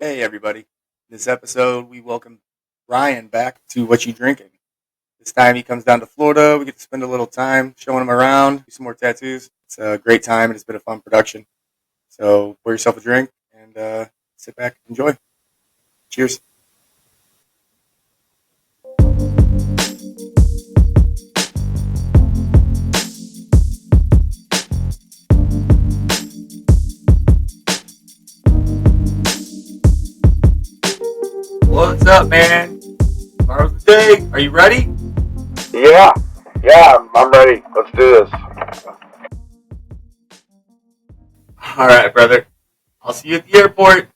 Hey, everybody. In this episode, we welcome Ryan back to Whatchu Drinkin. This time he comes down to Florida. We get to spend a little time showing him around, do some more tattoos. It's a great time, and it's been a fun production. So pour yourself a drink and sit back and enjoy. Cheers. What's up, man? Tomorrow's the day. Are you ready? Yeah, I'm ready. Let's do this. All right, brother. I'll see you at the airport.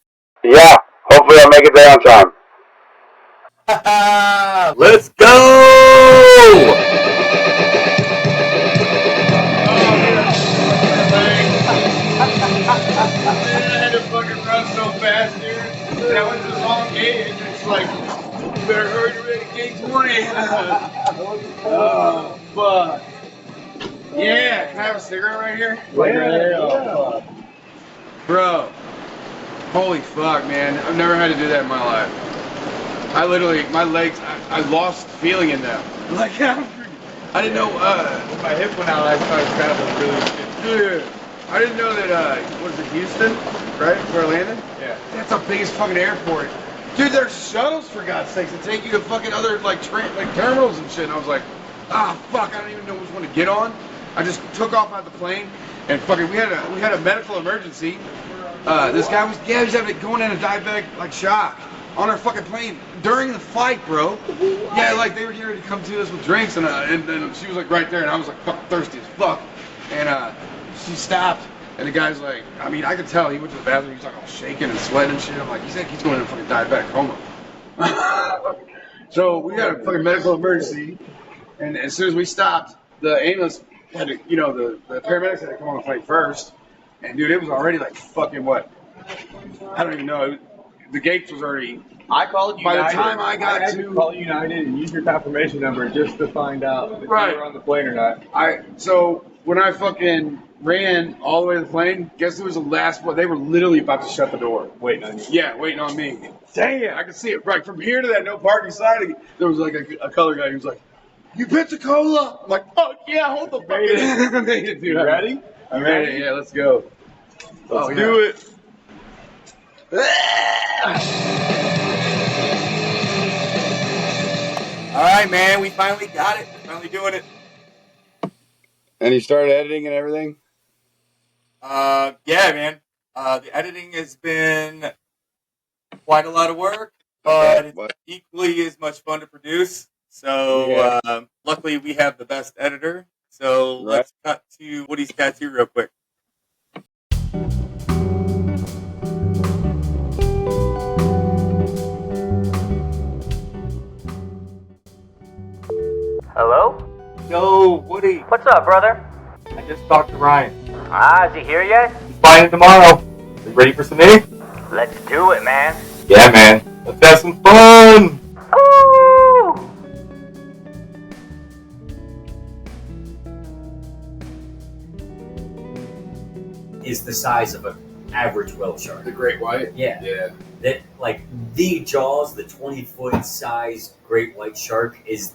Yeah, hopefully I'll make it there on time. Let's go! I had to fucking run so fast, dude. And I went to the wrong gate, and it's like, you better hurry to ready gate 20. Oh, fuck. Yeah, can I have a cigarette right here? Yeah. Bro, holy fuck, man. I've never had to do that in my life. I literally, my legs, I lost feeling in them. Like, I didn't know, my hip went out, I started traveling really shit. I didn't know that, what is it, Houston? Right? Where I landed? Yeah. That's the biggest fucking airport. Dude, there's shuttles, for God's sakes, that take you to fucking other, like terminals and shit. And I was like, fuck, I don't even know which one to get on. I just took off out of the plane, and fucking, we had a medical emergency. This guy was going in a diabetic, like, shock on our fucking plane during the flight, bro. Yeah, like, they were here to come to us with drinks, and then she was, like, right there, and I was, like, fucking thirsty as fuck. And, she stopped, and the guy's like, I mean, I could tell he went to the bathroom, he was like all shaking and sweating and shit. I'm like, he's going in a fucking diabetic coma. So we had a fucking medical emergency, and as soon as we stopped, the ambulance had to, the paramedics had to come on the plane first, and dude, it was already like fucking what? I don't even know. The gates was already. I called United. By the time I got to call United and use your confirmation number just to find out if you were on the plane or not. So when I fucking ran all the way to the plane, guess who was the last one? They were literally about to shut the door. Waiting on you. Yeah, waiting on me. Damn, I could see it right from here to that no parking sign. There was like a color guy who was like, "You Pensacola?" I'm like, "Oh yeah, hold the fuck." Made it, dude. You ready? I'm ready. Yeah, let's go. Let's do it. All right, man. We finally got it. We're finally doing it. And you started editing and everything? Yeah, man. The editing has been quite a lot of work, but it's equally as much fun to produce. So, luckily we have the best editor. So let's cut to Woody's tattoo real quick. Hello? Yo, Woody. What's up, brother? I just talked to Ryan. Is he here yet? He's flying in tomorrow. You ready for some me? Let's do it, man. Yeah, man. Let's have some fun. Woo! Is the size of an average whale shark. The great white? Yeah. That, like, the Jaws, the 20-foot size great white shark is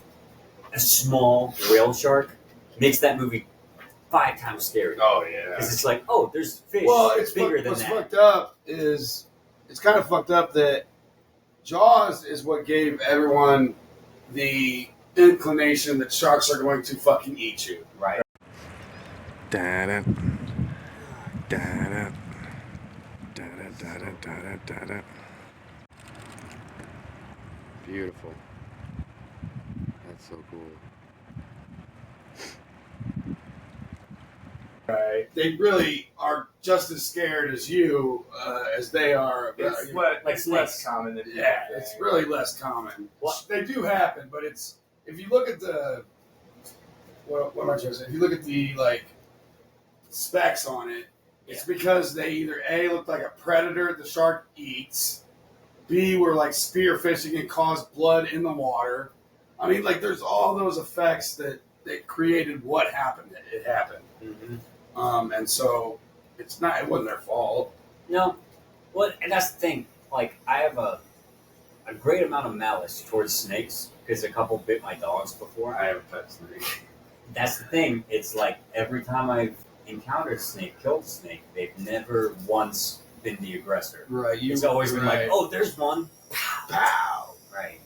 a small whale shark. Makes that movie 5 times scarier. Oh, yeah. Because it's like, oh, there's fish bigger than what's that. fucked up is, it's kind of fucked up that Jaws is what gave everyone the inclination that sharks are going to fucking eat you. Right. Da-da. Da-da. Da-da-da-da-da-da-da. Beautiful. That's so cool. Right. They really are just as scared as you as they are. It's less common than it's really less common. What? They do happen, but it's if you look at the what am I trying to say? If you look at the specs on it, it's because they either A, look like a predator the shark eats, B, were like spear fishing and caused blood in the water. I mean, like, there's all those effects that created what happened. It happened. Mm-hmm. And so it wasn't their fault. No. Well, and that's the thing. like I have a great amount of malice towards snakes because a couple bit my dogs before. I haven't touched snake. That's the thing. It's like every time I've encountered a snake, killed a snake, they've never once been the aggressor. Right. It's always been like, oh, there's one. Pow. Right.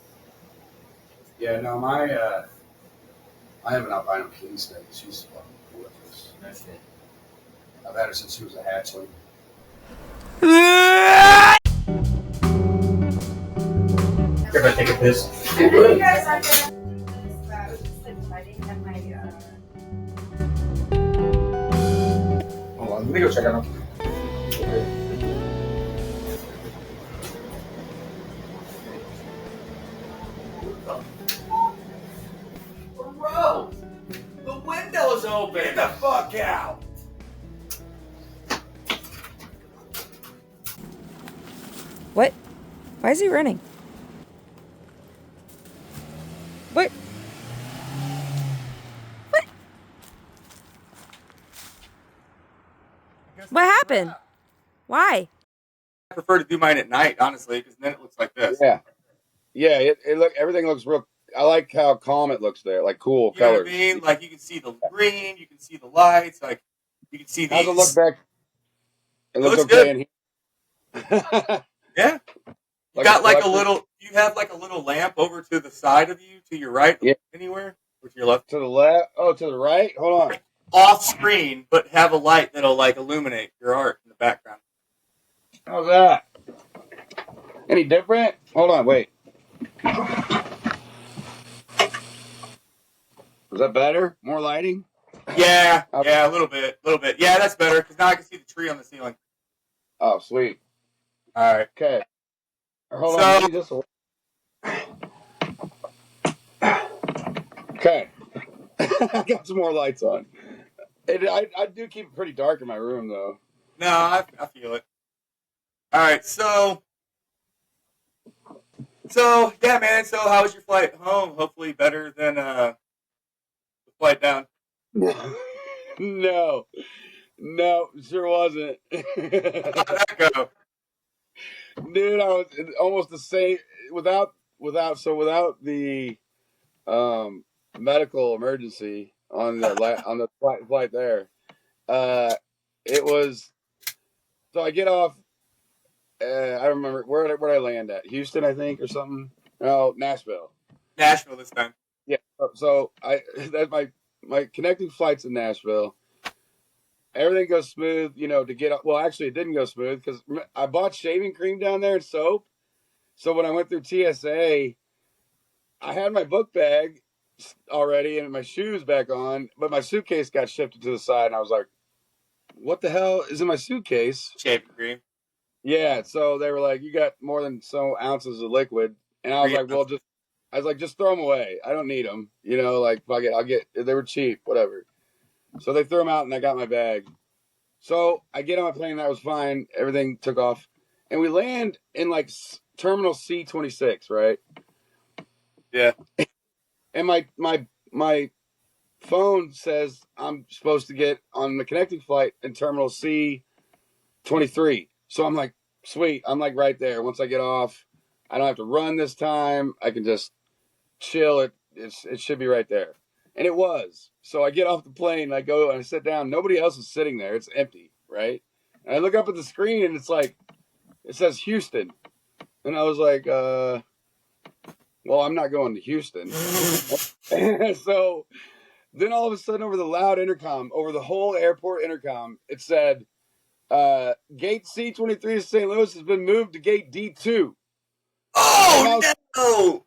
Yeah. No, I have an albino king snake. She's fucking gorgeous. No shit. I've had her since she was a hatchling. Everybody take a piss. You guys are just like fighting at my Hold on, let me go check on him. Bro, the window's open. Get the fuck out! What? Why is he running? What? What? What happened? Why? I prefer to do mine at night, honestly, because then it looks like this. Yeah. Everything looks real. I like how calm it looks there, like cool You know colors. what I mean? Like you can see the green, you can see the lights, like you can see these. How's it look back? It looks looks okay in here. Yeah. You got like a little. You have like a little lamp over to the side of you, to your right, Yeah. anywhere, or to your left. To the left. Oh, to the right. Hold on. Off screen, but have a light that'll like illuminate your art in the background. How's that? Any different? Hold on. Wait. Was that better? More lighting? Yeah, a little bit. Yeah, that's better because now I can see the tree on the ceiling. Oh, sweet. All right. Okay. Hold So- on. Just okay. I got some more lights on. I do keep it pretty dark in my room, though. No, I feel it. All right, so yeah, man. So how was your flight home? Hopefully better than the flight down. No, sure wasn't. How'd that go? Dude, I was almost the same without the medical emergency on the flight there. It was so I get off. I remember where did I land at? Houston, I think, or something. No, Nashville. Nashville this time. Yeah. So that's my connecting flights in Nashville. Everything goes smooth, to get up. Well, actually, it didn't go smooth because I bought shaving cream down there and soap. So when I went through TSA, I had my book bag already and my shoes back on, but my suitcase got shifted to the side, and I was like, "What the hell is in my suitcase?" Shaving cream. Yeah. So they were like, "You got more than so ounces of liquid," and I was like, "Well, just throw them away. I don't need them. Like fuck it. I'll get. They were cheap, whatever." So they threw them out, and I got my bag. So I get on my plane, and that was fine. Everything took off, and we land in like Terminal C-26, right? Yeah. And my phone says I'm supposed to get on the connecting flight in Terminal C-23. So I'm like, sweet. I'm like right there. Once I get off, I don't have to run this time. I can just chill. It should be right there. And it was. So I get off the plane, I go and I sit down. Nobody else is sitting there. It's empty, right? And I look up at the screen and it's like, it says Houston. And I was like, well, I'm not going to Houston. So then all of a sudden over the loud intercom, over the whole airport intercom, it said, gate C-23 to St. Louis has been moved to gate D2. Oh, no!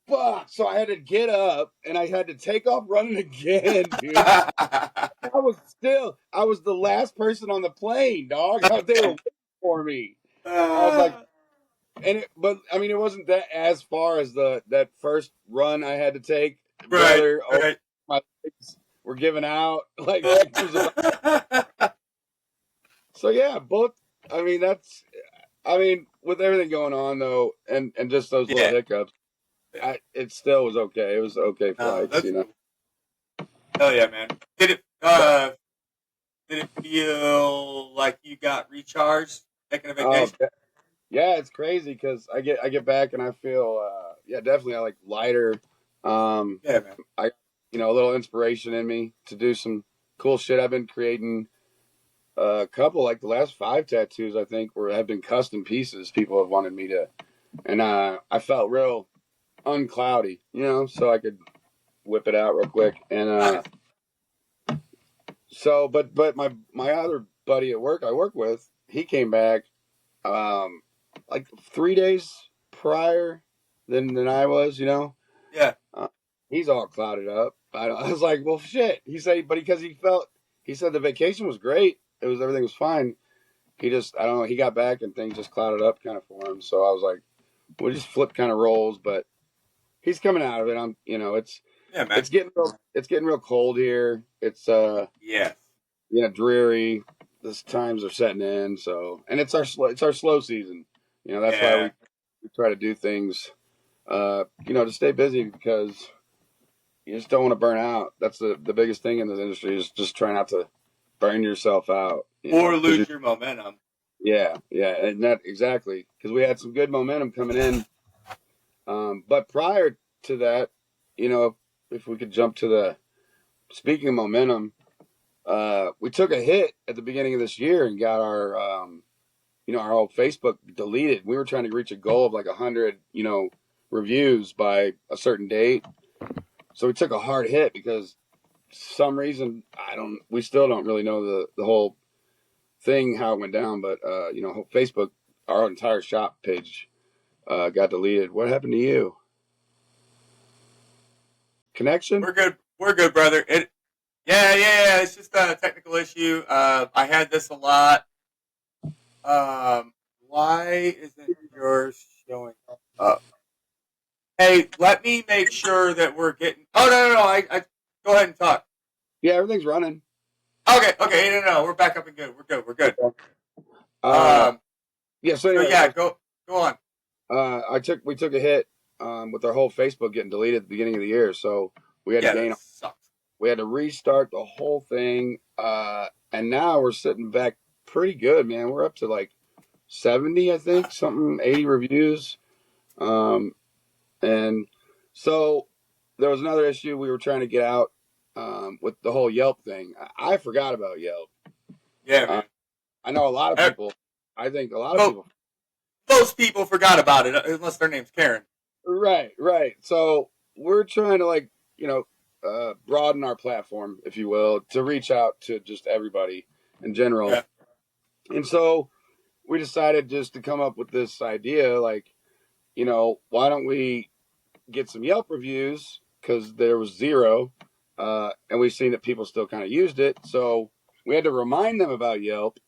Fuck! So I had to get up and I had to take off running again, dude. I was the last person on the plane, dog. They were waiting for me. I was like, but I mean, it wasn't that as far as that first run I had to take. Right. My legs were giving out. Like, so yeah, both. I mean, with everything going on though, and just those little hiccups. It still was okay. It was okay flights, Cool. Hell yeah, man! Did it feel like you got recharged taking a vacation? Yeah, it's crazy because I get back and I feel definitely I like lighter. Yeah, man. I a little inspiration in me to do some cool shit. I've been creating a couple, like the last 5 tattoos I think have been custom pieces. People have wanted me to, and I felt real uncloudy, so I could whip it out real quick. And Nice. so, but my other buddy at work I work with, he came back like 3 days prior than I was, Yeah. He's all clouded up. I was like, well, shit. He said, but because he said the vacation was great. Everything was fine. He just, I don't know. He got back and things just clouded up kind of for him. So I was like, we just flip kind of roles, but he's coming out of it. Yeah, man. It's getting real cold here. It's Yes. dreary. The times are setting in. So, and it's our slow season. That's why we try to do things, to stay busy because you just don't want to burn out. That's the biggest thing in this industry is just try not to burn yourself out. Or lose your momentum. Yeah, and that exactly because we had some good momentum coming in. But prior to that, if we could jump to speaking of momentum, we took a hit at the beginning of this year and got our our whole Facebook deleted. We were trying to reach a goal of like 100 reviews by a certain date. So we took a hard hit because for some reason we still don't really know the whole thing how it went down, but Facebook, our entire shop page got deleted. What happened to you? Connection? We're good, brother. Yeah. It's just a technical issue. I had this a lot. Why isn't yours showing up? Hey, let me make sure that we're getting. Oh no! I go ahead and talk. Yeah, everything's running. Okay. No. We're back up and good. We're good. Yeah. So anyway, yeah, go on. We took a hit with our whole Facebook getting deleted at the beginning of the year, so we had to sucks. We had to restart the whole thing, and now we're sitting back pretty good, man. We're up to like 70, I think, 80 reviews. And so there was another issue we were trying to get out with the whole Yelp thing. I forgot about Yelp. Yeah, man. I know a lot of people. I think a lot of people. Most people forgot about it, unless their name's Karen. Right. So we're trying to broaden our platform, if you will, to reach out to just everybody in general. Yeah. And so we decided just to come up with this idea, why don't we get some Yelp reviews, because there was 0, and we've seen that people still kind of used it. So we had to remind them about Yelp.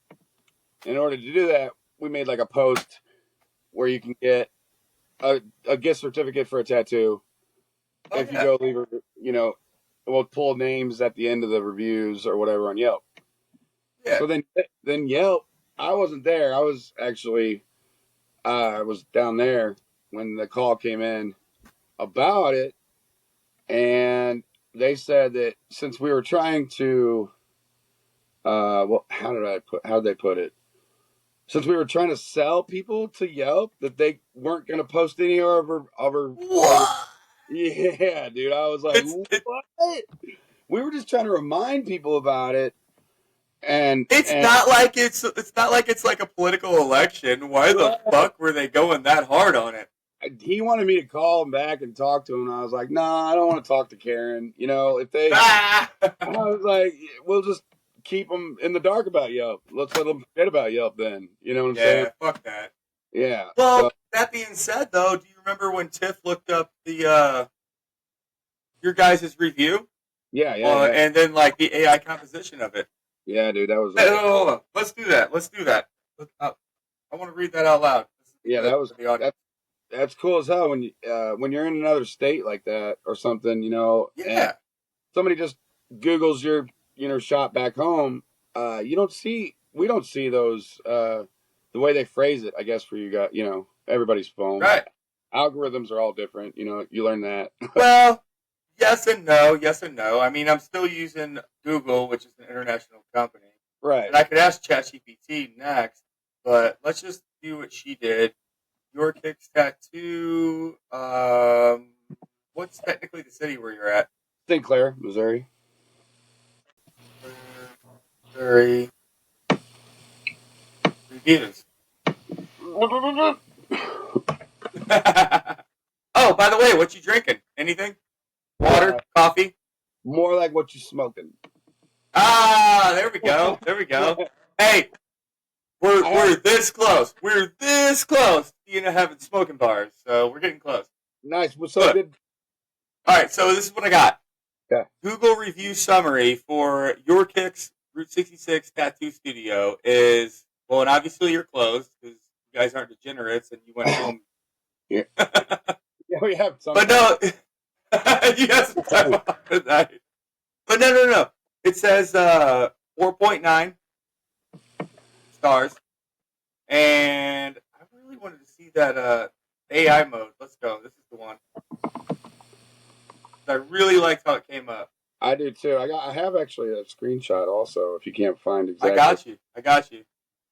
In order to do that, we made like a post where you can get a gift certificate for a tattoo. You go leave a, we'll pull names at the end of the reviews or whatever on Yelp. Yeah. So then Yelp, I wasn't there. I was actually, I was down there when the call came in about it. And they said that since we were trying to, how did they put it? Since we were trying to sell people to Yelp, that they weren't going to post any of our what? Yeah, dude. I was like, what? We were just trying to remind people about it. And it's not like it's like a political election. Why the fuck were they going that hard on it? He wanted me to call him back and talk to him. And I was like, nah, I don't want to talk to Karen. If they, I was like, we'll just keep them in the dark about Yelp. Let's let them forget about Yelp then. You know what I'm saying? Yeah, fuck that. Yeah. Well, that being said, though, do you remember when Tiff looked up the your guys' review? Yeah. And then like the AI composition of it. Yeah, dude, that was. Hey, hold on. Let's do that. I want to read that out loud. Yeah, that was that's cool as hell when you're in another state like that or something, Yeah. And somebody just Googles your shop back home. We don't see those the way they phrase it. I guess for you guys, everybody's phone. Right. Algorithms are all different. You learn that. Well. Yes and no. I mean, I'm still using Google, which is an international company. Right. And I could ask ChatGPT next, but let's just, do what she did. Your Kicks tattoo. What's technically the city where you're at? St. Clair, Missouri. Missouri. Reviews. Oh, by the way, what you drinking? Anything? Water? Coffee? More like what you smoking. Ah, there we go. There we go. Hey, we're this close. We're this close to having smoking bars, so we're getting close. Nice. So good. All right, so this is what I got. Okay. Google review summary for Your Kicks Route 66 Tattoo Studio is, well, and obviously you're closed because you guys aren't degenerates and you went home. Yeah. Yeah, we have some. But no, you have some time off tonight. But no. It says 4.9 stars. And I really wanted to see that AI mode. Let's go. This is the one. I really liked how it came up. I do too. I have actually a screenshot also if you can't find exactly. I got you.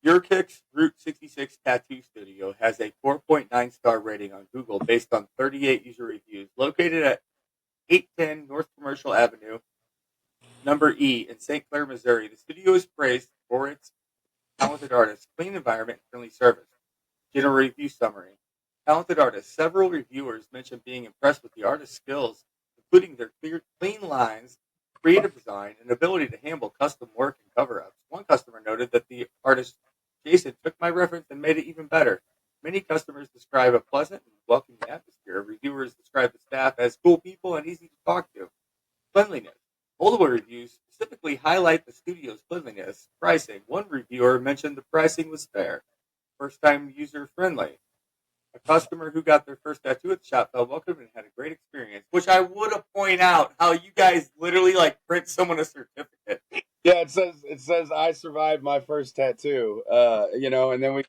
Your Kicks Route 66 Tattoo Studio has a 4.9 star rating on Google based on 38 user reviews. Located at 810 North Commercial Avenue, number E in St. Clair, Missouri. The studio is praised for its talented artists, clean environment, and friendly service. General review summary. Talented artists. Several reviewers mentioned being impressed with the artist's skills, including their clean lines, creative design, and ability to handle custom work and cover-ups. One customer noted that the artist, Jason, took my reference and made it even better. Many customers describe a pleasant and welcoming atmosphere. Reviewers describe the staff as cool people and easy to talk to. Cleanliness. Multiple reviews specifically highlight the studio's cleanliness. Pricing. One reviewer mentioned the pricing was fair. First-time user-friendly. A customer who got their first tattoo at the shop felt welcome and had a great experience, which I would have point out how you guys literally print someone a certificate. Yeah, it says I survived my first tattoo. And then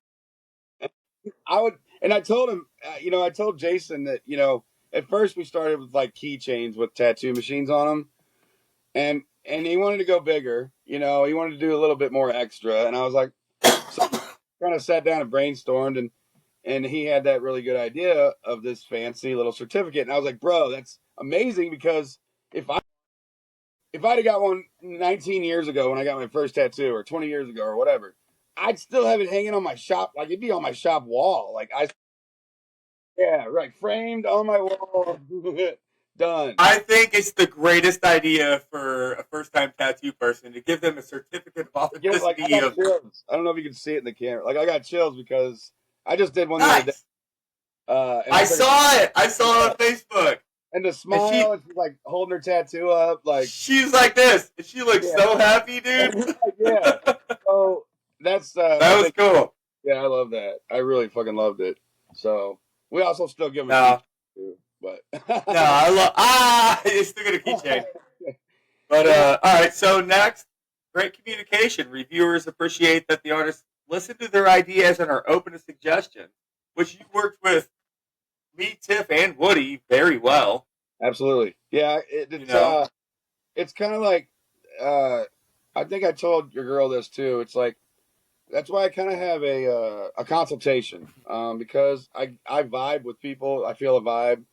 I told him, I told Jason that, at first we started with keychains with tattoo machines on them, and he wanted to go bigger. He wanted to do a little bit more extra, and I was like, so kind of sat down and brainstormed, and he had that really good idea of this fancy little certificate, and I was like, bro, that's amazing because if I'd have got one 19 years ago when I got my first tattoo, or 20 years ago, or whatever, I'd still have it hanging on my shop. It'd be on my shop wall. Framed on my wall. Done. I think it's the greatest idea for a first-time tattoo person to give them a certificate of authenticity. I got chills. I don't know if you can see it in the camera. I got chills because I just did one the other day. I saw it. I saw it on Facebook. And the smile, and she's holding her tattoo up, she's like this, and she looks so happy, dude. Yeah. So that's that was cool. Yeah, I love that. I really fucking loved it. So we also still give them too, but no, I love you still get a keychain. But all right. So next, great communication. Reviewers appreciate that the artists listen to their ideas and are open to suggestions, which you worked with me, Tiff, and Woody very well. Absolutely. Yeah, it's kind of I think I told your girl this too. It's that's why I kind of have a consultation because I vibe with people. I feel a vibe.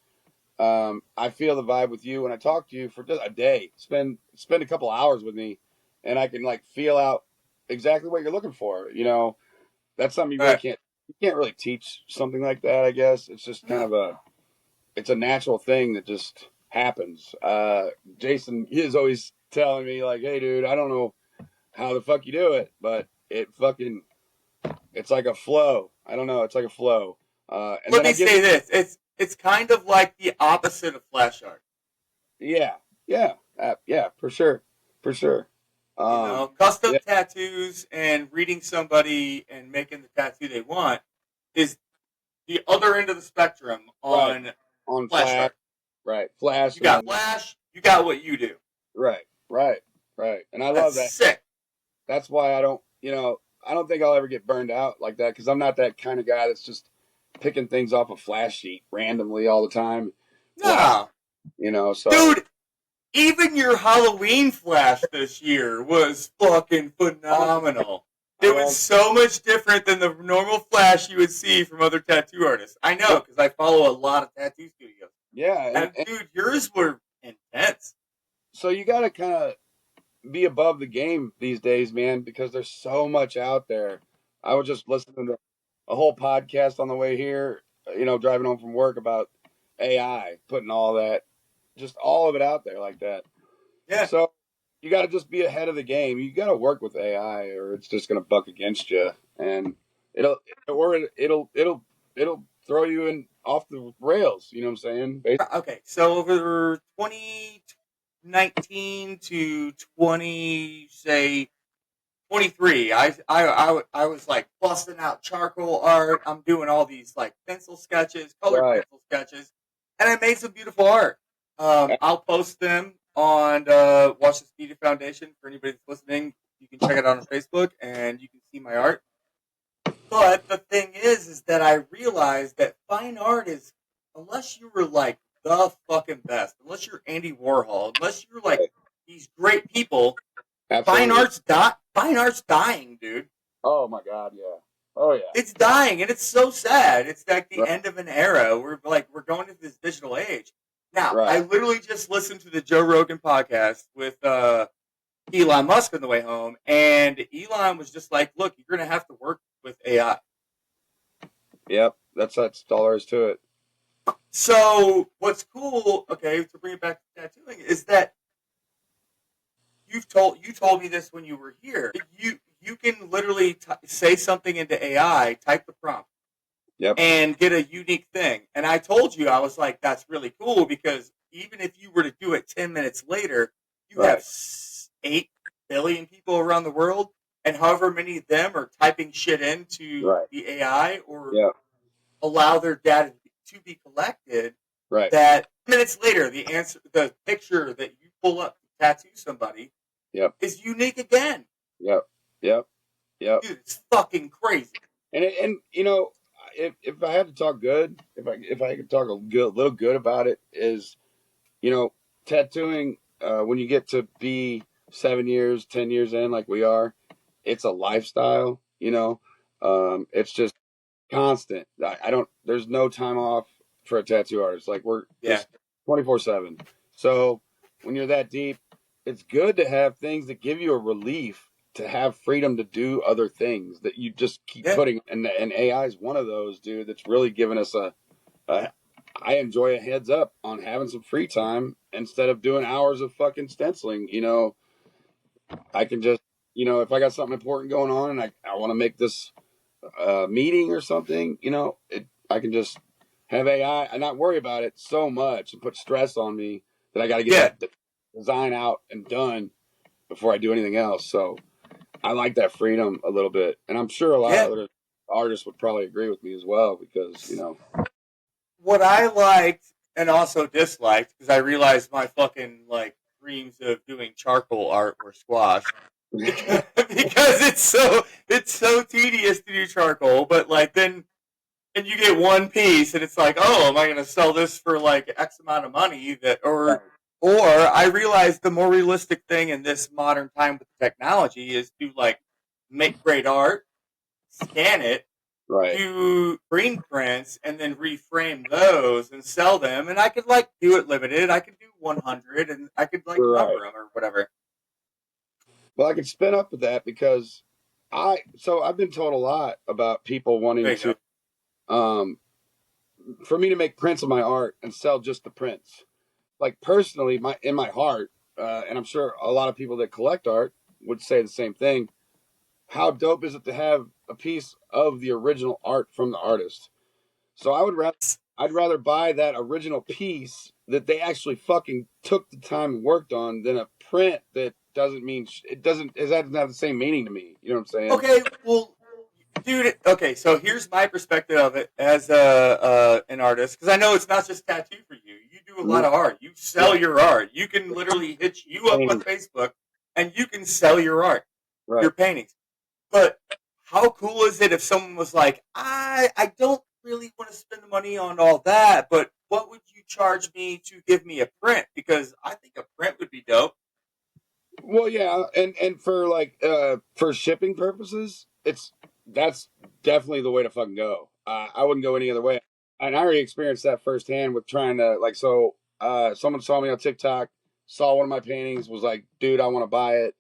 I feel the vibe with you when I talk to you for just a day. Spend a couple hours with me, and I can feel out exactly what you're looking for. That's something you really can't. You can't really teach something like that, I guess. It's just kind of it's a natural thing that just happens. Jason is always telling me hey dude, I don't know how the fuck you do it, but it's like a flow. I don't know. It's like a flow. Let me say this. It's kind of like the opposite of flash art. Yeah. For sure. Custom tattoos and reading somebody and making the tattoo they want is the other end of the spectrum on flash art. Right. Flash. You got flash, you got what you do. Right. And I love that. Sick. That's why I don't think I'll ever get burned out like that because I'm not that kind of guy that's just picking things off a flash sheet randomly all the time. No. So. Dude, even your Halloween flash this year was fucking phenomenal. It was so much different than the normal flash you would see from other tattoo artists. I know, because I follow a lot of tattoo studios. Yeah, and dude, yours were intense. So you got to kind of be above the game these days, man, because there's so much out there. I was just listening to a whole podcast on the way here, driving home from work about AI, putting all that, just all of it out there like that. Yeah. So you got to just be ahead of the game. You got to work with AI, or it's just going to buck against you, and it'll throw you in off the rails. You know what I'm saying? Basically. Okay, so over 2019 to 23, I was like busting out charcoal art. I'm doing all these like pencil sketches, colored pencil sketches, and I made some beautiful art. I'll post them on Watch This Media Foundation for anybody that's listening. You can check it out on Facebook, and you can see my art. But the thing is that I realized that fine art is, unless you were like the fucking best, unless you're Andy Warhol, unless you're like these great people, fine art's dying, dude. Oh my god, yeah. Oh yeah. It's dying, and it's so sad. It's like the end of an era. We're going into this digital age. Now, I literally just listened to the Joe Rogan podcast with Elon Musk on the way home, and Elon was just like, "Look, you're going to have to work with AI." Yep, that's all there is to it. So, what's cool, okay, to bring it back to tattooing, is that you told me this when you were here. You can literally say something into AI, type the prompt, and get a unique thing. And I told you, I was like, that's really cool, because even if you were to do it 10 minutes later, you have 8 billion people around the world, and however many of them are typing shit into the AI or allow their data to be collected, that minutes later, the picture that you pull up to tattoo somebody is unique again. Yep. Dude, it's fucking crazy. And if I had to talk good, if I could talk a little good about it, is, tattooing, when you get to be 7 years, 10 years in, like we are, it's a lifestyle, it's just constant. There's no time off for a tattoo artist. Like we're just 24/7. So when you're that deep, it's good to have things that give you a relief, to have freedom to do other things that you just keep putting. And AI is one of those, dude, that's really given us I enjoy a heads up on having some free time instead of doing hours of fucking stenciling. I can just, if I got something important going on and I want to make this meeting or something, I can just have AI and not worry about it so much and put stress on me that I got to get that design out and done before I do anything else. So I like that freedom a little bit. And I'm sure a lot of other artists would probably agree with me as well, because, What I liked and also disliked, because I realized my fucking dreams of doing charcoal art were squashed because it's so tedious to do charcoal. But then you get one piece and it's like, oh, am I going to sell this for X amount of money? Or I realized the more realistic thing in this modern time with technology is to make great art, scan it, do green prints, and then reframe those and sell them. And I could do it limited. I could do 100, and I could number them or whatever. Well, I could spin up with that because I've been told a lot about people wanting to, for me to make prints of my art and sell just the prints. Personally, in my heart, and I'm sure a lot of people that collect art would say the same thing. How dope is it to have a piece of the original art from the artist? So I'd rather buy that original piece that they actually fucking took the time and worked on than a print that doesn't have the same meaning to me. You know what I'm saying? Okay, well, dude. Okay, so here's my perspective of it as an artist, because I know it's not just tattoo for you. You do a lot of art. You sell your art. You can literally hit you up on Facebook, and you can sell your art, your paintings. But how cool is it if someone was like, I don't really want to spend the money on all that, but what would you charge me to give me a print? Because I think a print would be dope. Well, yeah, and for like for shipping purposes, that's definitely the way to fucking go. I wouldn't go any other way. And I already experienced that firsthand with trying to like. So someone saw me on TikTok, saw one of my paintings, was like, "Dude, I want to buy it."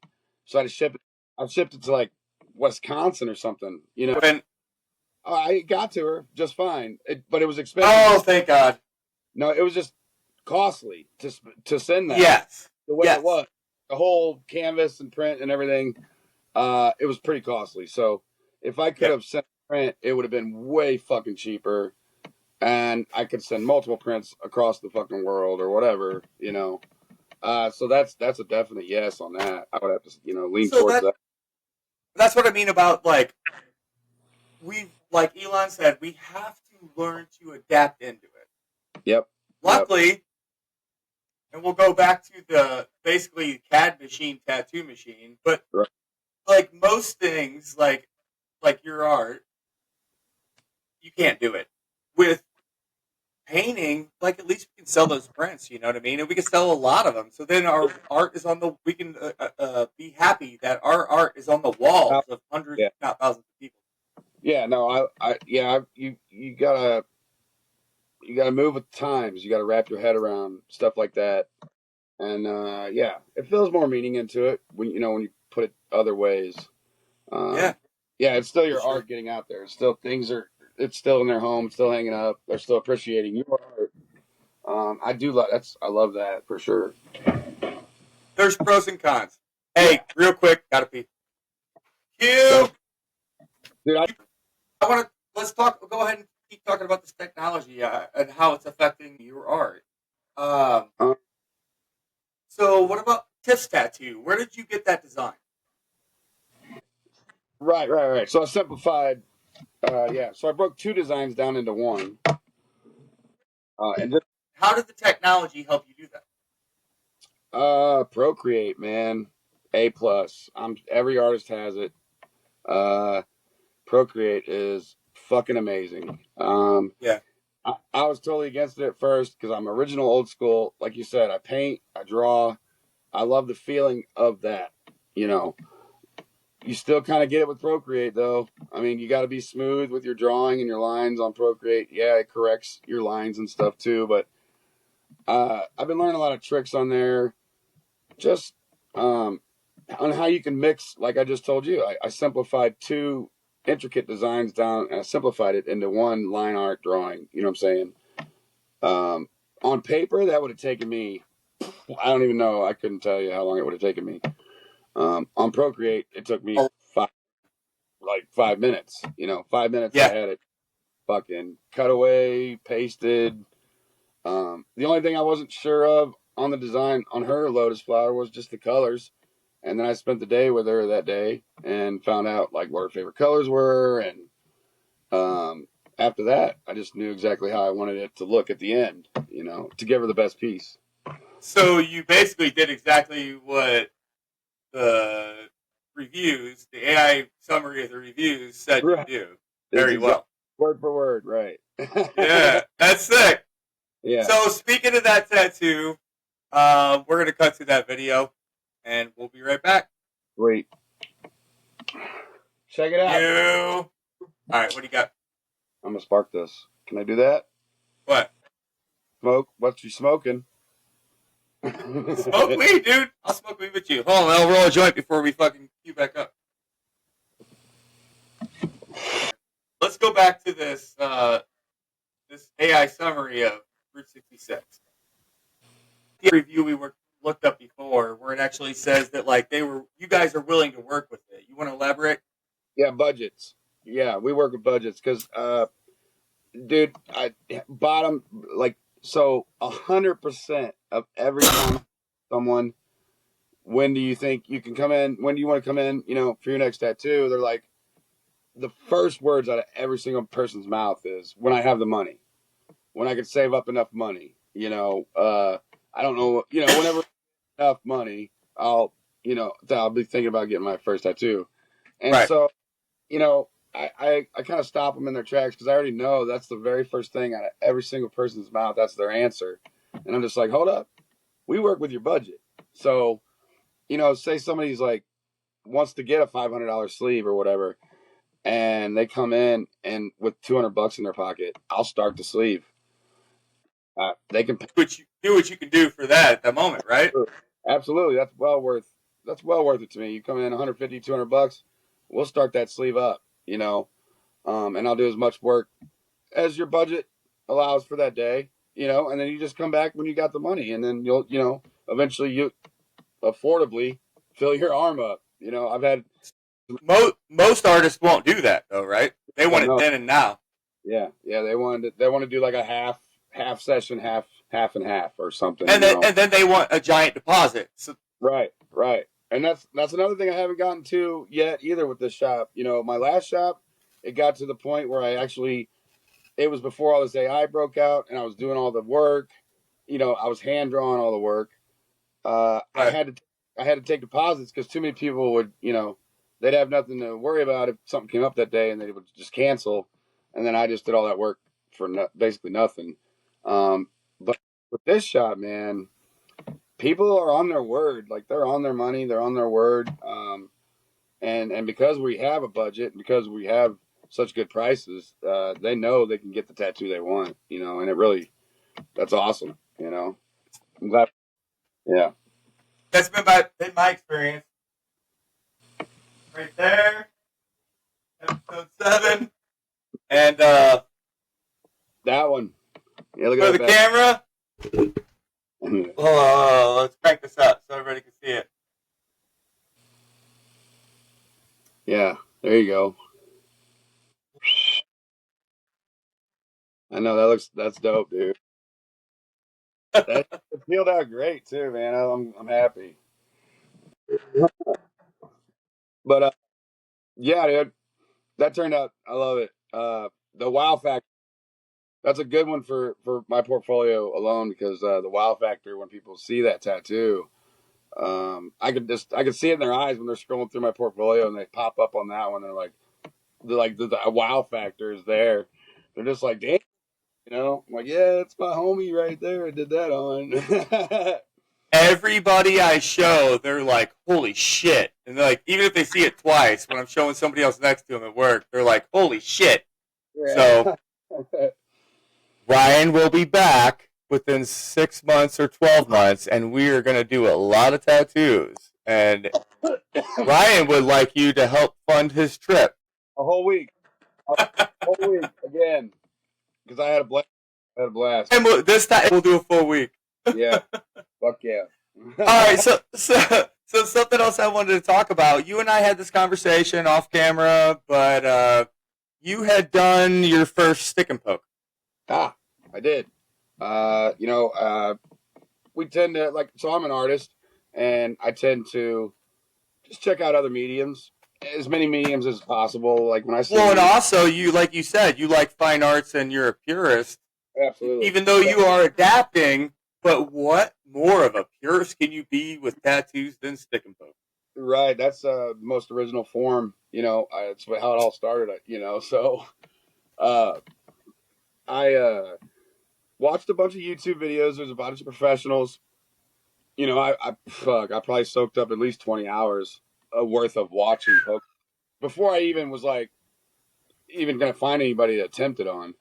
So I had to ship it. I shipped it to like Wisconsin or something. You know, When, I got to her just fine, but it was expensive. oh, thank God. No, it was just costly to send that. Yes. The way Yes. it was, the whole canvas and print and everything, it was pretty costly. So if I could have sent print, it would have been way fucking cheaper, and I could send multiple prints across the fucking world or whatever, you know. So that's a definite yes on that. I would have to, lean So towards that. that's what I mean about like like Elon said, we have to learn to adapt into it. Yep. Luckily, and we'll go back to the basically CAD machine, tattoo machine, but Right. like most things, like your art, you can't do it with painting. Like at least we can sell those prints, you know what I mean, and we can sell a lot of them. So then our art is on the. We can be happy that our art is on the walls of hundreds, if not thousands of people. Yeah. No. You gotta move with the times. You gotta wrap your head around stuff like that. And it feels more meaning into it when you put it other ways. Yeah, it's still your art getting out there. It's still it's still in their home, still hanging up. They're still appreciating your art. I love that for sure. There's pros and cons. Hey, real quick, gotta pee. Cue. Dude, I want to go ahead and keep talking about this technology and how it's affecting your art. So what about Tiff's tattoo? Where did you get that design? Right. So I simplified. So I broke two designs down into one. How did the technology help you do that? Procreate, man. A+. Every artist has it. Procreate is fucking amazing. I was totally against it at first because I'm original old school. Like you said, I paint, I draw. I love the feeling of that. You still kind of get it with Procreate, though. I mean, you got to be smooth with your drawing and your lines on Procreate. Yeah, it corrects your lines and stuff too. But I've been learning a lot of tricks on there, just on how you can mix. Like I just told you, I simplified two intricate designs down, and I simplified it into one line art drawing. You know what I'm saying? On paper, that would have taken me. I don't even know. I couldn't tell you how long it would have taken me. On Procreate, it took me 5 minutes. 5 minutes. I had it fucking cut away, pasted. The only thing I wasn't sure of on the design on her lotus flower was just the colors. And then I spent the day with her that day and found out like what her favorite colors were. And after that, I just knew exactly how I wanted it to look at the end, to give her the best piece. So you basically did exactly what the reviews, the AI summary of the reviews said you do. Very well. Word for word, right. Yeah, that's sick. Yeah. So speaking of that tattoo, we're going to cut to that video, and we'll be right back. Wait. Check it out. All right, what do you got? I'm going to spark this. Can I do that? What? Smoke? What you smoking? Smoke weed, dude. I'll smoke weed with you. Hold on, I'll roll a joint before we fucking cue back up. Let's go back to this this AI summary of Route 66. The review we looked up before, where it actually says that like you guys are willing to work with it. You want to elaborate? Yeah, budgets. Yeah, we work with budgets because, dude, bottom like. So 100% of every time someone, when do you think you can come in? When do you want to come in? For your next tattoo, they're like, the first words out of every single person's mouth is when I have the money, when I can save up enough money. I don't know. Whenever enough money, I'll be thinking about getting my first tattoo, and so, I kind of stop them in their tracks because I already know that's the very first thing out of every single person's mouth. That's their answer. And I'm just like, hold up. We work with your budget. So, say somebody's like wants to get a $500 sleeve or whatever, and they come in and with $200 in their pocket, I'll start the sleeve. They can do what you can do for that at the moment, right? Absolutely. That's well worth it to me. You come in 150, $200, we'll start that sleeve up, and I'll do as much work as your budget allows for that day, and then you just come back when you got the money, and then you'll, eventually you affordably fill your arm up. I've had most artists won't do that though, right? They want it then and now. Yeah. They want to do like a half session, half and half or something. And then they want a giant deposit. So, right. And that's another thing I haven't gotten to yet either with this shop. My last shop, it got to the point where it was before all this AI broke out and I was doing all the work. I was hand drawing all the work. Right. I had to take deposits because too many people would, they'd have nothing to worry about if something came up that day and they would just cancel. And then I just did all that work for basically nothing. But with this shop, man, people are on their word. Like they're on their money, they're on their word. And because we have a budget, because we have such good prices, they know they can get the tattoo they want, and that's awesome, I'm glad. Yeah. That's been my experience. Right there. Episode 7. And that one. Yeah, look at the camera. Oh, let's crank this up so everybody can see it. Yeah, there you go. I know that's dope, dude. That peeled out great too, man. I'm happy. But yeah, dude, that turned out. I love it. The wow factor. That's a good one for my portfolio alone because the wow factor when people see that tattoo, I could see it in their eyes when they're scrolling through my portfolio and they pop up on that one. They're like the wow factor is there. They're just like, damn, I'm like, yeah, it's my homie right there. I did that on. Everybody I show, they're like, holy shit. And they're like, even if they see it twice, when I'm showing somebody else next to them at work, they're like, holy shit. Yeah. So Ryan will be back within 6 months or 12 months, and we are going to do a lot of tattoos. And Ryan would like you to help fund his trip. A whole week. Again. Because I had a blast. And this time we'll do a full week. Yeah. Fuck yeah. All right, so something else I wanted to talk about. You and I had this conversation off camera, but you had done your first stick and poke. I did. We tend to so I'm an artist, and I tend to just check out other mediums, as many mediums as possible. Like when I see and also you, like you said, you like fine arts, and you're a purist. Absolutely. Even though you are adapting. But what more of a purist can you be with tattoos than stick and poke? Right, that's the most original form. It's how it all started. So I watched a bunch of YouTube videos. There's a bunch of professionals. I probably soaked up at least 20 hours worth of watching poke before I even was even gonna find anybody to attempt it on.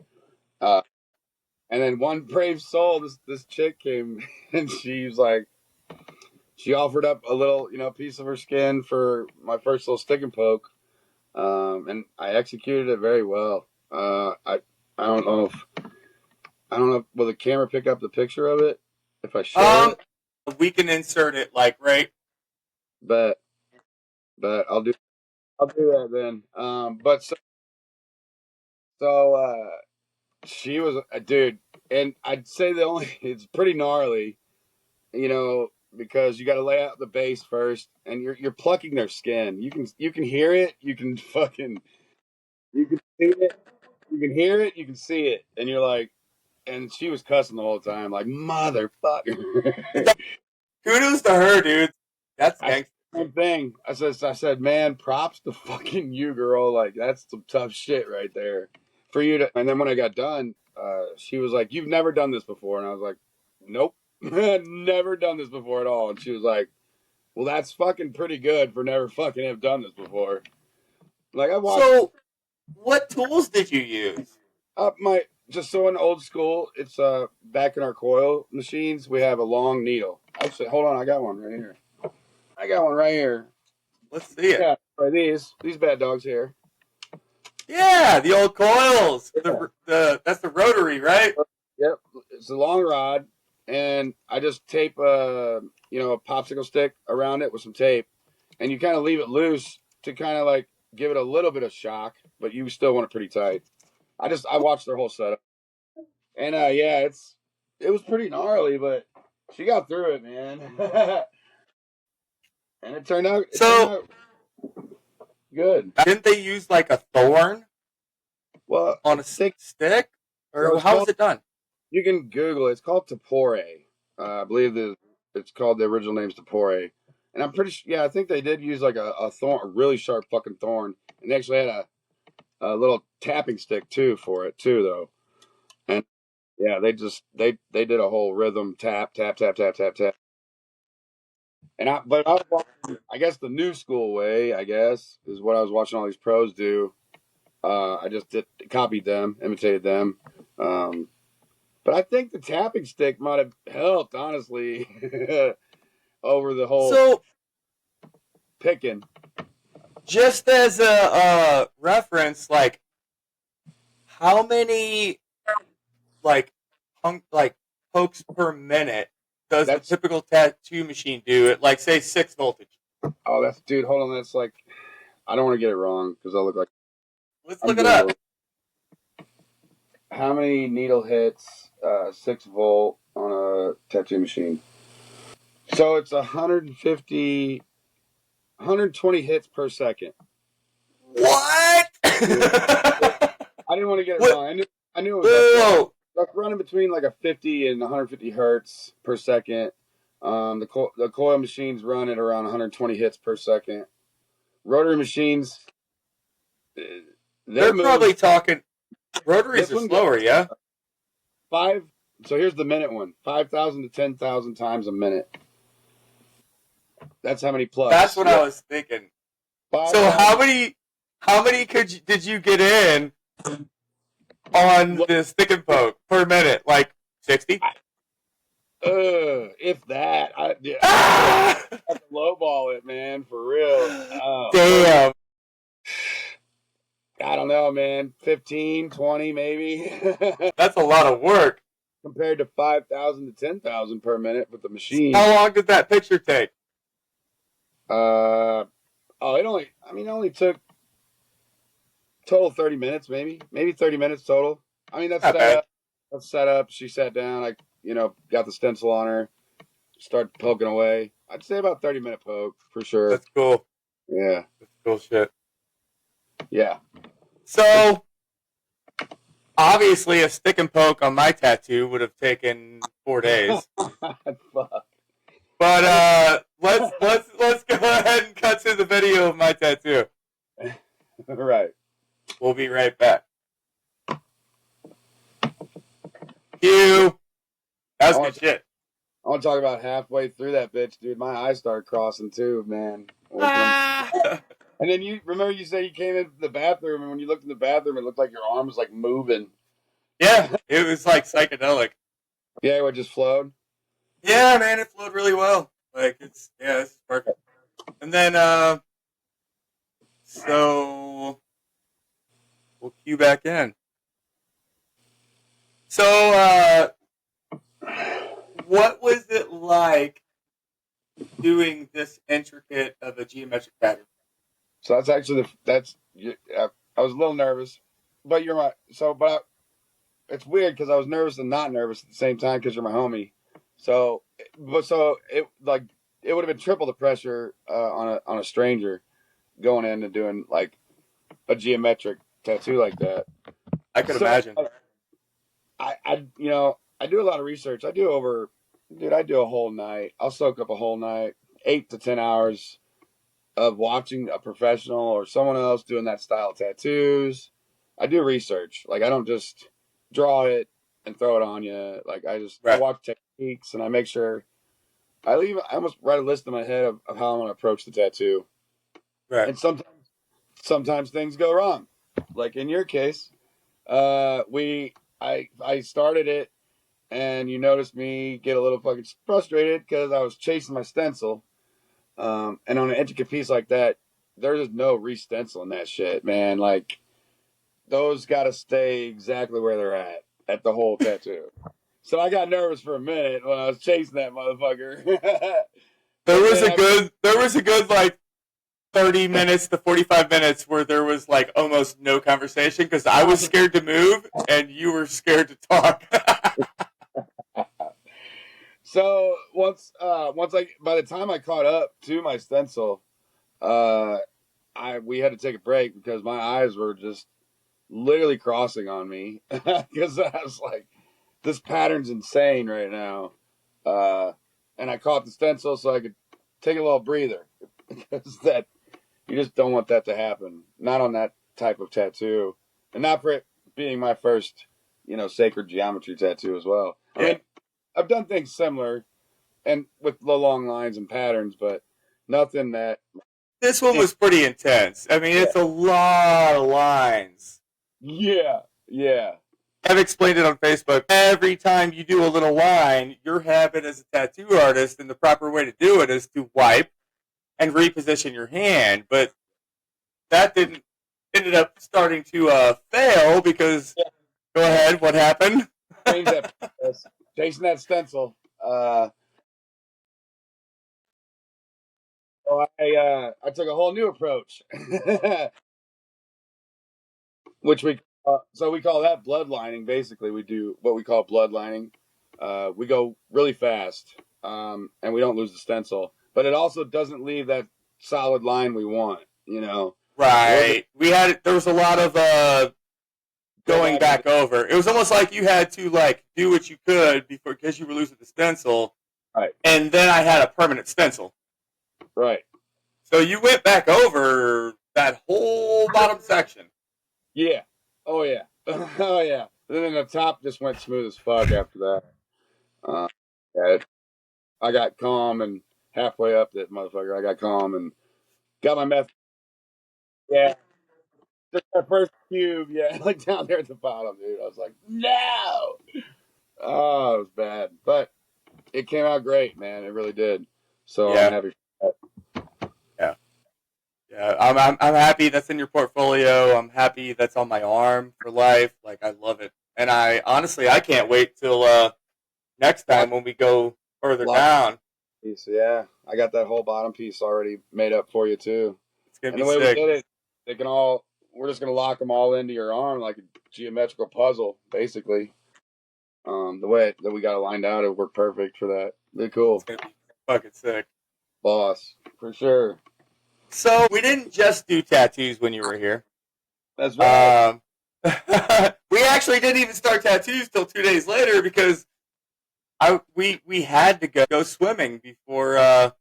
And then one brave soul, this chick came and she offered up a little, piece of her skin for my first little stick and poke. And I executed it very well. I don't know if will the camera pick up the picture of it if I show it? We can insert it right. But I'll do that then. But so she was a dude, and I'd say it's pretty gnarly, because you got to lay out the base first, and you're plucking their skin. You can hear it, you can see it, you can hear it, you can see it, and you're like, and she was cussing the whole time, like motherfucker. Kudos to her, dude. That's gangster. Same thing. I said, man, props to fucking you, girl. Like that's some tough shit right there. For you to, and then when I got done, she was like, "You've never done this before," and I was like, "Nope, never done this before at all." And she was like, Well, that's fucking pretty good for never fucking have done this before. Like I watched. So, what tools did you use? Just so in old school, it's back in our coil machines, we have a long needle. Actually, hold on, I got one right here. Let's see it. Yeah, right, these bad dogs here. Yeah, the old coils. The that's the rotary, right? Yep, it's a long rod, and I just tape a popsicle stick around it with some tape, and you kind of leave it loose to kind of like give it a little bit of shock, but you still want it pretty tight. I watched their whole setup, and yeah, it was pretty gnarly, but she got through it, man, and it turned out good. Didn't they use like a thorn Well, on a stick, or how was it done? You can Google it. It's called Topore. I believe it's called, the original name's Topore. And I'm pretty sure, yeah, I think they did use like a thorn, a really sharp fucking thorn. And they actually had a little tapping stick too for it too, though. And yeah, they did a whole rhythm tap, tap, tap, tap, tap, tap. And I was watching, I guess the new school way, I guess, is what I was watching all these pros do. I just copied them, imitated them. But I think the tapping stick might have helped, honestly, over the whole picking. Just as a reference, like how many pokes per minute does a typical tattoo machine do at, like, say, 6 voltage? Oh, dude, hold on. That's like, I don't want to get it wrong because I'll look like. Let's look it up. How many needle hits, 6 volt on a tattoo machine? So it's 120 hits per second. What? I didn't want to get it wrong. I knew it was like running between like a 50 and 150 hertz per second. The coil machines run at around 120 hits per second. Rotary machines, they're probably talking. Rotaries are slower, yeah. So here's the minute one: 5,000 to 10,000 times a minute. That's how many plus. That's what I was thinking. So how many did you get in on the stick and poke per minute? Like 60? If that. I have to lowball it, man, for real. Damn. I don't know, man. 15, 20 maybe. That's a lot of work. Compared to 5,000 to 10,000 per minute with the machine. How long did that picture take? It only took total 30 minutes, maybe 30 minutes total. I mean, that's set up. She sat down. I, got the stencil on her, started poking away. I'd say about 30-minute poke for sure. That's cool. Yeah. That's cool shit. Yeah. So, obviously, a stick and poke on my tattoo would have taken 4 days. Fuck. But let's go ahead and cut to the video of my tattoo. Right. We'll be right back. Cue. That was good shit. I want to talk about halfway through that bitch, dude. My eyes started crossing too, man. And then you said you came into the bathroom, and when you looked in the bathroom, it looked like your arm was like moving. Yeah, it was like psychedelic. Yeah, it just flowed. Yeah, man, it flowed really well. Like it's perfect. And then so we'll cue back in. So what was it like doing this intricate of a geometric pattern? So that's actually I was a little nervous, but you're right. It's weird because I was nervous and not nervous at the same time because you're my homie. So it would have been triple the pressure on a stranger going in and doing like a geometric tattoo like that. I could imagine. I do a lot of research. I do a whole night. I'll soak up a whole night, 8 to 10 hours of watching a professional or someone else doing that style of tattoos. I do research. Like, I don't just draw it and throw it on you. Like, I watch techniques and I make sure I almost write a list in my head of how I'm gonna approach the tattoo. Right. And sometimes things go wrong. Like in your case, I started it, and you noticed me get a little fucking frustrated because I was chasing my stencil. And on an intricate piece like that, there's no re-stenciling that shit, man. Like those got to stay exactly where they're at the whole tattoo. So I got nervous for a minute when I was chasing that motherfucker. There was a good like 30 minutes to 45 minutes where there was like almost no conversation because I was scared to move and you were scared to talk. So by the time I caught up to my stencil, we had to take a break because my eyes were just literally crossing on me because I was like, this pattern's insane right now. And I caught the stencil so I could take a little breather because that you just don't want that to happen. Not on that type of tattoo, and not for it being my first, sacred geometry tattoo as well. I mean, I've done things similar and with the long lines and patterns, but nothing that. This one was pretty intense. I mean, it's a lot of lines. Yeah. I've explained it on Facebook. Every time you do a little line, your habit as a tattoo artist, and the proper way to do it is to wipe and reposition your hand. But that ended up starting to fail because. Yeah. Go ahead. What happened? Chasing that stencil. So I took a whole new approach, which we call that bloodlining. Basically, we do what we call bloodlining. We go really fast, and we don't lose the stencil, but it also doesn't leave that solid line we want. Right. There was a lot of going back over. It was almost like you had to like do what you could because you were losing the stencil. Right. And then I had a permanent stencil. Right. So you went back over that whole bottom section. Yeah. Oh yeah. Oh yeah. And then the top just went smooth as fuck after that. I got calm, and halfway up that motherfucker, I got calm and got my meth. Yeah. Just my first cube, yeah, like down there at the bottom, dude. I was like, no. Oh, it was bad, but it came out great, man. It really did. So I'm happy for that. Yeah. I'm happy that's in your portfolio. I'm happy that's on my arm for life. Like I love it, and I can't wait till next time when we go further down. Piece, yeah, I got that whole bottom piece already made up for you too. It's gonna be sick. We did it, we're just gonna lock them all into your arm like a geometrical puzzle, basically. The way that we got it lined out, it worked perfect for that. Really cool. It's gonna be fucking sick. Boss, for sure. So we didn't just do tattoos when you were here. That's right. We actually didn't even start tattoos till 2 days later because we had to go swimming before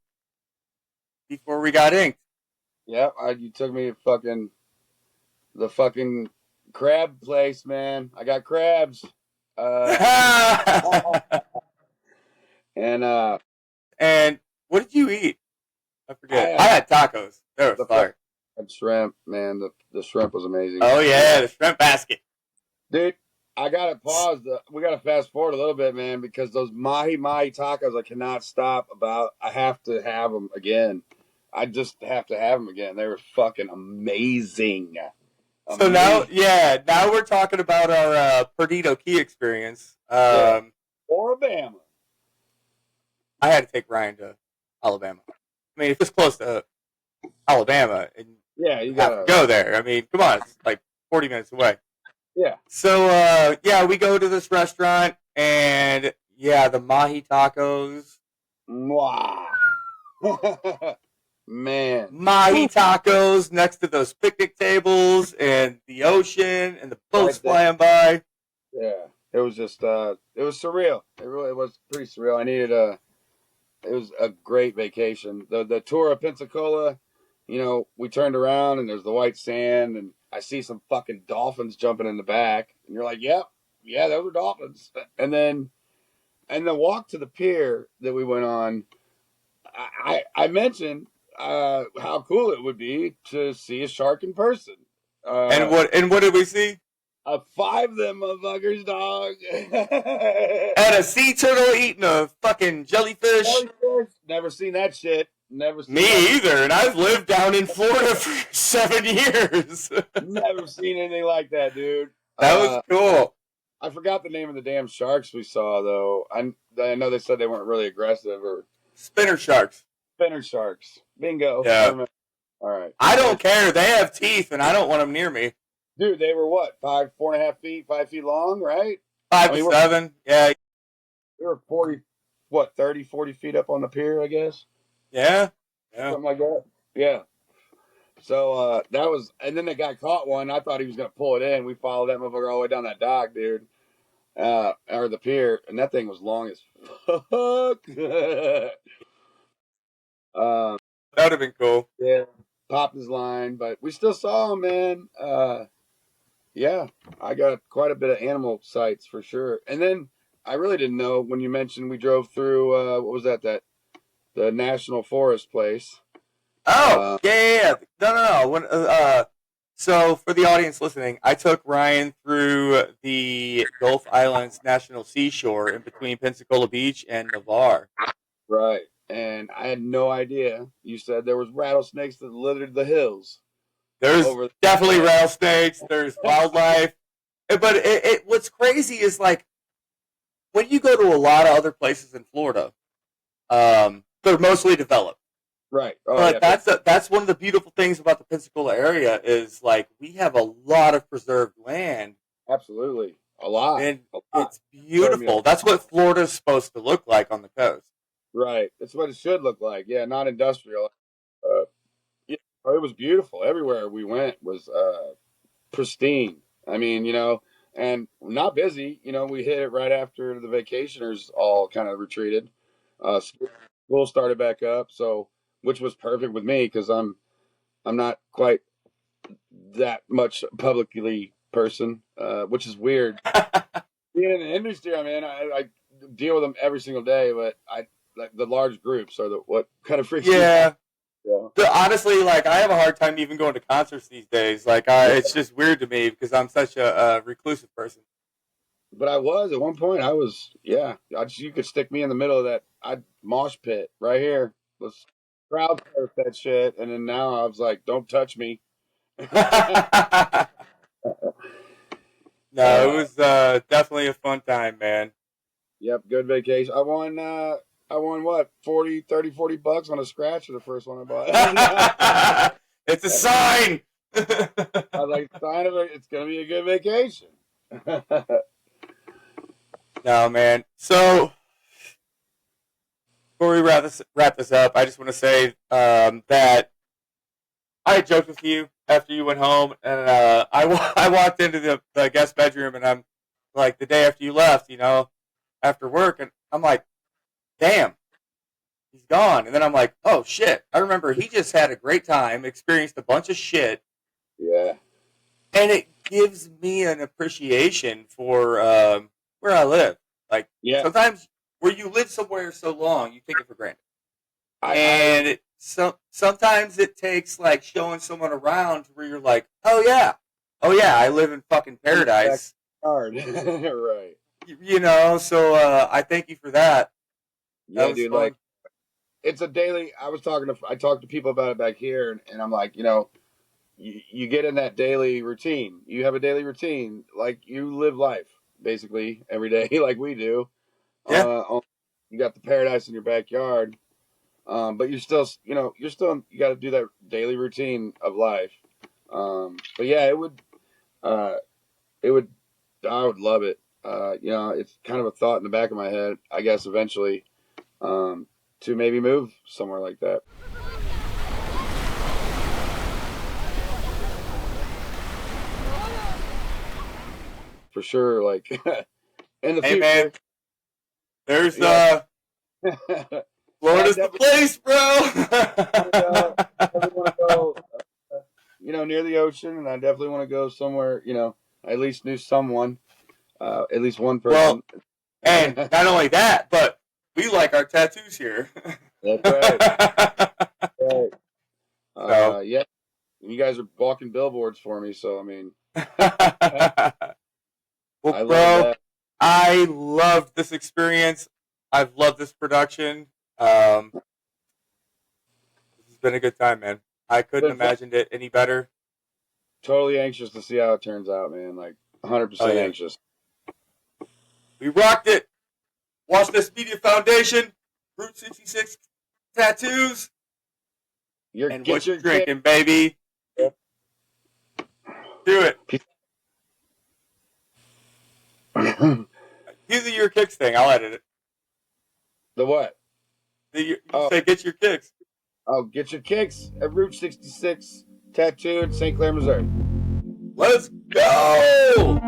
we got inked. Yeah, you took me to the fucking crab place, man. I got crabs. And what did you eat? I forget. I had tacos. They were fire. Shrimp, man. The shrimp was amazing. Oh yeah, the shrimp basket. Dude, I gotta pause. We gotta fast forward a little bit, man, because those mahi tacos, I cannot stop about. I have to have them again. I just have to have them again. They were fucking amazing. So now we're talking about our Perdido Key experience. Alabama. I had to take Ryan to Alabama. I mean, if it's close to Alabama, and you have to go there. I mean, come on, it's like 40 minutes away. Yeah. So we go to this restaurant, and the mahi tacos. Wow. Man. Mahi tacos next to those picnic tables and the ocean and the boats flying by. Yeah. It was just it was surreal. It really was pretty surreal. It was a great vacation. The tour of Pensacola, we turned around and there's the white sand and I see some fucking dolphins jumping in the back and you're like, yep, those are dolphins. And then the walk to the pier that we went on I mentioned how cool it would be to see a shark in person. And what did we see? 5 of them motherfuckers, dog. And a sea turtle eating a fucking jellyfish. Never seen that shit. Never seen Me that. either, and I've lived down in Florida for 7 years. Never seen anything like that, dude. That was cool. I forgot the name of the damn sharks we saw, though. I know they said they weren't really aggressive or Spinner sharks. spinner sharks. Bingo. Yeah. All right. I don't care. They have teeth, and I don't want them near me. Dude, they were what? 4.5 feet, 5 feet long, right? 5 to 7. Yeah. They were 30, 40 feet up on the pier, I guess. Yeah. Something like that. Yeah. So that was, and then the guy caught one. I thought he was gonna pull it in. We followed that motherfucker all the way down that dock, dude, or the pier, and that thing was long as fuck. That would have been cool. Yeah, popped his line, but we still saw him, man. Yeah, I got quite a bit of animal sights for sure. And then I really didn't know when you mentioned we drove through. What was that? The national forest place. Oh, yeah. No. When, so for the audience listening, I took Ryan through the Gulf Islands National Seashore in between Pensacola Beach and Navarre. Right. And I had no idea. You said there was rattlesnakes that littered the hills. There's definitely rattlesnakes. There's wildlife. But what's crazy is, like, when you go to a lot of other places in Florida, they're mostly developed. Right. Oh, but yeah. that's one of the beautiful things about the Pensacola area is, like, we have a lot of preserved land. Absolutely. A lot. And it's beautiful. That's what Florida's supposed to look like on the coast. Right. That's what it should look like. Yeah, not industrial. Yeah, it was beautiful. Everywhere we went was pristine. I mean, and not busy. We hit it right after the vacationers all kind of retreated. School started back up, so which was perfect with me because I'm not quite that much publicly person, which is weird. Being in the industry, I mean, I deal with them every single day, but I like the large groups are what kind of freaks me out. Yeah. Honestly, like, I have a hard time even going to concerts these days. Like, it's just weird to me because I'm such a reclusive person. But I was at one point. I was, yeah. You could stick me in the middle of that. I'd mosh pit right here. Let's crowd surf that shit. And then now I was like, don't touch me. No, it was definitely a fun time, man. Yep, good vacation. I won what, 40 bucks on a scratch for the first one I bought. It's a sign. I was like, sign of it. It's gonna be a good vacation. No, man. So before we wrap this up, I just want to say that I had joked with you after you went home, and I walked into the guest bedroom, and I'm like, the day after you left, after work, and I'm like, damn, he's gone. And then I'm like, oh shit, I remember he just had a great time, experienced a bunch of shit. Yeah. And it gives me an appreciation for where I live. Like, sometimes where you live somewhere so long, you take it for granted. Sometimes it takes, like, showing someone around where you're like, oh yeah, I live in fucking paradise. Hard. Right. So I thank you for that. Yeah, dude, fun. Like, it's a daily, I talked to people about it back here, and I'm like, you get in that daily routine. You have a daily routine. Like, you live life, basically, every day, like we do. Yeah. You got the paradise in your backyard. But you're still, you got to do that daily routine of life. But yeah, I would love it. It's kind of a thought in the back of my head, I guess, eventually, to maybe move somewhere like that. For sure, like, in the future. Man, there's, Florida's the place, bro. I want to go, near the ocean, and I definitely want to go somewhere, I at least knew someone, at least one person. Well, and not only that, but we like our tattoos here. That's right. Right. So. Yeah, you guys are walking billboards for me, so I mean, Well, I love bro, that. I loved this experience. I've loved this production. This has been a good time, man. I couldn't Been fun. imagine it any better. Totally anxious to see how it turns out, man. Like 100% Oh, yeah. anxious. We rocked it. Watch this Media Foundation, Route 66 tattoos, and what you drinking, baby. Yep. Do it. These are your kicks thing. I'll edit it. The what? You say get your kicks. Oh, get your kicks at Route 66 tattooed, St. Clair, Missouri. Let's go!